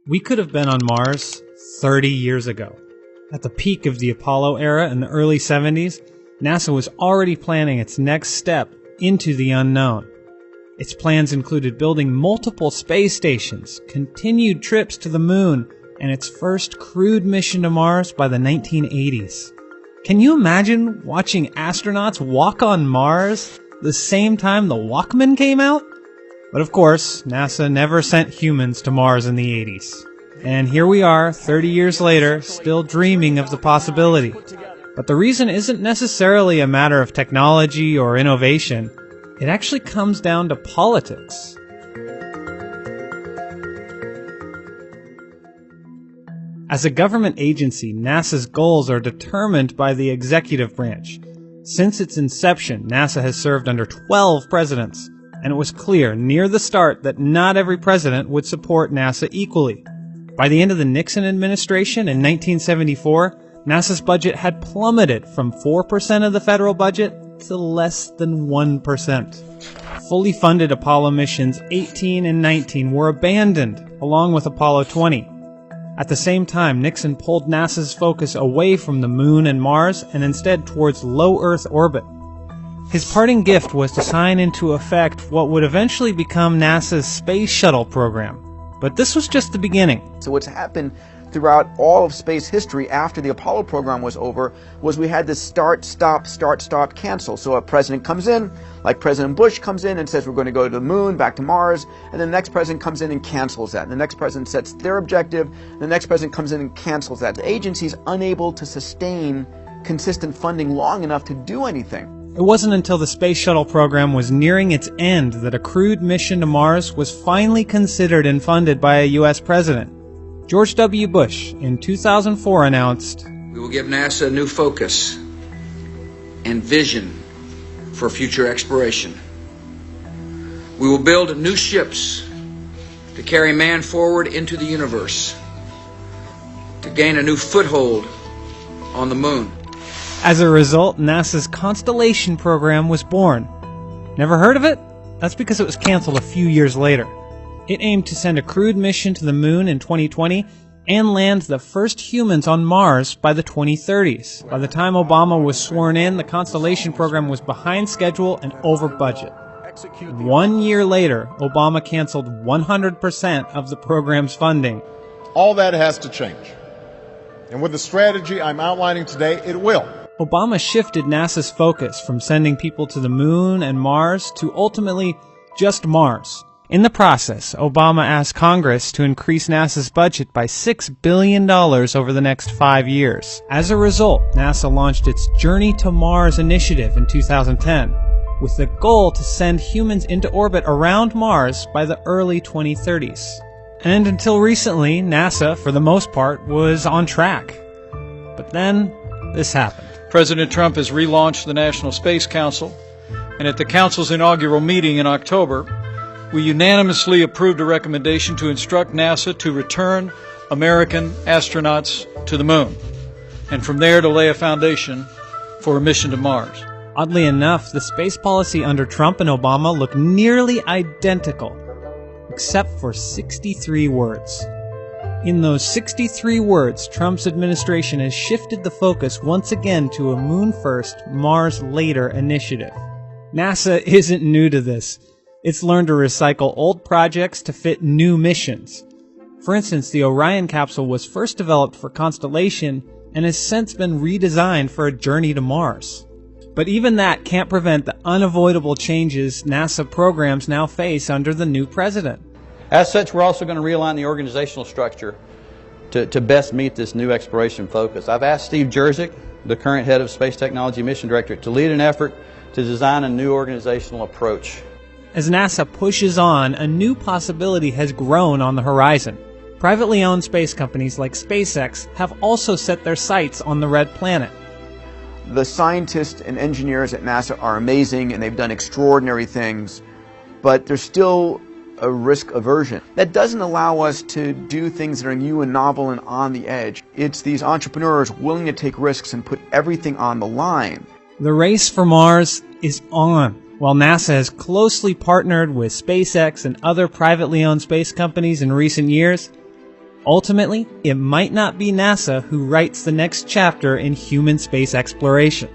We could have been on Mars 30 years ago. At the peak of the Apollo era in the early 70s, NASA was already planning its next step into the unknown. Its plans included building multiple space stations, continued trips to the moon, and its first crewed mission to Mars by the 1980s. Can you imagine watching astronauts walk on Mars the same time the Walkman came out? But of course, NASA never sent humans to Mars in the 80s. And here we are, 30 years later, still dreaming of the possibility. But the reason isn't necessarily a matter of technology or innovation. It actually comes down to politics. As a government agency, NASA's goals are determined by the executive branch. Since its inception, NASA has served under 12 presidents, and it was clear near the start that not every president would support NASA equally. By the end of the Nixon administration in 1974, NASA's budget had plummeted from 4% of the federal budget to less than 1%. Fully funded Apollo missions 18 and 19 were abandoned, along with Apollo 20. At the same time, Nixon pulled NASA's focus away from the Moon and Mars and instead towards low Earth orbit. His parting gift was to sign into effect what would eventually become NASA's Space Shuttle program. But this was just the beginning. So what's happened throughout all of space history after the Apollo program was over was we had this start, stop, cancel. So a president comes in, like President Bush comes in and says we're going to go to the moon, back to Mars, and then the next president comes in and cancels that. And the next president sets their objective, and the next president comes in and cancels that. The agency's unable to sustain consistent funding long enough to do anything. It wasn't until the Space Shuttle program was nearing its end that a crewed mission to Mars was finally considered and funded by a U.S. president. George W. Bush, in 2004, announced, "We will give NASA a new focus and vision for future exploration. We will build new ships to carry man forward into the universe, to gain a new foothold on the moon." As a result, NASA's Constellation program was born. Never heard of it? That's because it was canceled a few years later. It aimed to send a crewed mission to the moon in 2020 and land the first humans on Mars by the 2030s. By the time Obama was sworn in, the Constellation program was behind schedule and over budget. 1 year later, Obama canceled 100% of the program's funding. All that has to change. And with the strategy I'm outlining today, it will. Obama shifted NASA's focus from sending people to the moon and Mars to ultimately just Mars. In the process, Obama asked Congress to increase NASA's budget by $6 billion over the next 5 years. As a result, NASA launched its Journey to Mars initiative in 2010, with the goal to send humans into orbit around Mars by the early 2030s. And until recently, NASA, for the most part, was on track. But then, this happened. President Trump has relaunched the National Space Council, and at the Council's inaugural meeting in October, we unanimously approved a recommendation to instruct NASA to return American astronauts to the moon, and from there to lay a foundation for a mission to Mars. Oddly enough, the space policy under Trump and Obama looked nearly identical, except for 63 words. In those 63 words, Trump's administration has shifted the focus once again to a moon-first, Mars-later initiative. NASA isn't new to this. It's learned to recycle old projects to fit new missions. For instance, the Orion capsule was first developed for Constellation and has since been redesigned for a journey to Mars. But even that can't prevent the unavoidable changes NASA programs now face under the new president. As such, we're also going to realign the organizational structure to best meet this new exploration focus. I've asked Steve Jerzik, the current head of Space Technology Mission Directorate, to lead an effort to design a new organizational approach. As NASA pushes on, a new possibility has grown on the horizon. Privately owned space companies like SpaceX have also set their sights on the red planet. The scientists and engineers at NASA are amazing and they've done extraordinary things, but there's still a risk aversion. That doesn't allow us to do things that are new and novel and on the edge. It's these entrepreneurs willing to take risks and put everything on the line. The race for Mars is on. While NASA has closely partnered with SpaceX and other privately owned space companies in recent years, Ultimately, it might not be NASA who writes the next chapter in human space exploration.